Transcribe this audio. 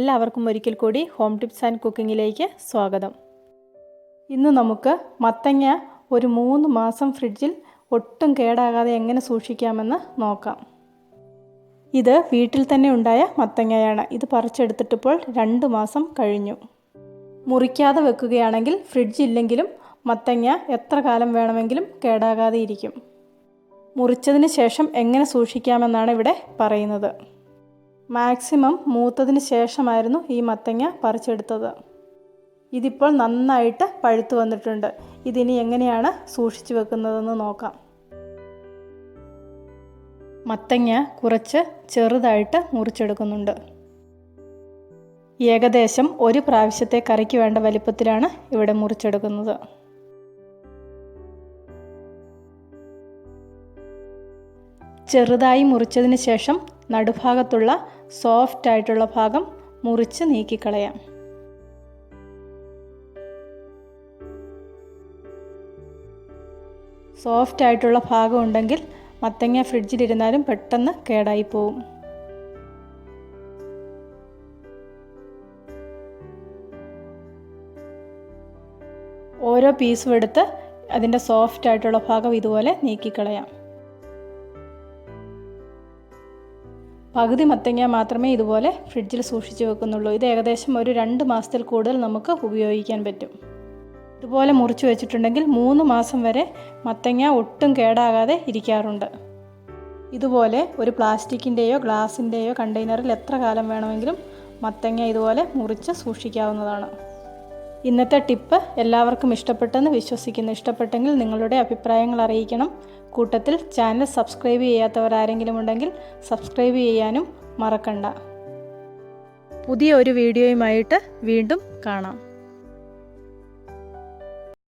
എല്ലാവർക്കും ഒരിക്കൽ കൂടി ഹോം ടിപ്സ് ആൻഡ് കുക്കിങ്ങിലേക്ക് സ്വാഗതം. ഇന്ന് നമുക്ക് മത്തങ്ങ ഒരു 3 മാസം ഫ്രിഡ്ജിൽ ഒട്ടും കേടാകാതെ എങ്ങനെ സൂക്ഷിക്കാമെന്ന് നോക്കാം. ഇത് വീട്ടിൽ തന്നെ ഉണ്ടായ മത്തങ്ങയാണ്. ഇത് പറിച്ചെടുത്തിട്ടിപ്പോൾ 2 മാസം കഴിഞ്ഞു. മുറിക്കാതെ വെക്കുകയാണെങ്കിൽ ഫ്രിഡ്ജ് ഇല്ലെങ്കിലും മത്തങ്ങ എത്ര കാലം വേണമെങ്കിലും കേടാകാതെ ഇരിക്കും. മുറിച്ചതിന് ശേഷം എങ്ങനെ സൂക്ഷിക്കാമെന്നാണ് ഇവിടെ പറയുന്നത്. മാക്സിമം മൂത്തതിന് ശേഷമായിരുന്നു ഈ മത്തങ്ങ പറിച്ചെടുത്തത്. ഇതിപ്പോൾ നന്നായിട്ട് പഴുത്ത് വന്നിട്ടുണ്ട്. ഇതിനി എങ്ങനെയാണ് സൂക്ഷിച്ചു വെക്കുന്നതെന്ന് നോക്കാം. മത്തങ്ങ കുറച്ച് ചെറുതായിട്ട് മുറിച്ചെടുക്കുന്നുണ്ട്. ഏകദേശം ഒരു പ്രാവശ്യത്തെ കറിക്ക് വേണ്ട വലിപ്പത്തിലാണ് ഇവിടെ മുറിച്ചെടുക്കുന്നത്. ചെറുതായി മുറിച്ചതിന് ശേഷം നടുഭാഗത്തുള്ള സോഫ്റ്റ് ആയിട്ടുള്ള ഭാഗം മുറിച്ച് നീക്കിക്കളയാം. സോഫ്റ്റ് ആയിട്ടുള്ള ഭാഗം ഉണ്ടെങ്കിൽ മത്തങ്ങ ഫ്രിഡ്ജിലിരുന്നാലും പെട്ടെന്ന് കേടായി പോവും. ഓരോ പീസും എടുത്ത് അതിൻ്റെ സോഫ്റ്റ് ആയിട്ടുള്ള ഭാഗം ഇതുപോലെ നീക്കിക്കളയാം. പകുതി മത്തങ്ങ മാത്രമേ ഇതുപോലെ ഫ്രിഡ്ജിൽ സൂക്ഷിച്ച് വെക്കുന്നുള്ളൂ. ഇത് ഏകദേശം ഒരു 2 മാസത്തിൽ കൂടുതൽ നമുക്ക് ഉപയോഗിക്കാൻ പറ്റും. ഇതുപോലെ മുറിച്ച് വെച്ചിട്ടുണ്ടെങ്കിൽ 3 മാസം വരെ മത്തങ്ങ ഒട്ടും കേടാകാതെ ഇരിക്കാറുണ്ട്. ഇതുപോലെ ഒരു പ്ലാസ്റ്റിക്കിൻ്റെയോ ഗ്ലാസിൻ്റെയോ കണ്ടെയ്നറിൽ എത്ര കാലം വേണമെങ്കിലും മത്തങ്ങ ഇതുപോലെ മുറിച്ച് സൂക്ഷിക്കാവുന്നതാണ്. ഇന്നത്തെ ടിപ്പ് എല്ലാവർക്കും ഇഷ്ടപ്പെട്ടെന്ന് വിശ്വസിക്കുന്നു. ഇഷ്ടപ്പെട്ടെങ്കിൽ നിങ്ങളുടെ അഭിപ്രായങ്ങൾ അറിയിക്കണം. കൂട്ടത്തിൽ ചാനൽ സബ്സ്ക്രൈബ് ചെയ്യാത്തവർ ആരെങ്കിലും ഉണ്ടെങ്കിൽ സബ്സ്ക്രൈബ് ചെയ്യാനും മറക്കണ്ട. പുതിയ ഒരു വീഡിയോയുമായിട്ട് വീണ്ടും കാണാം.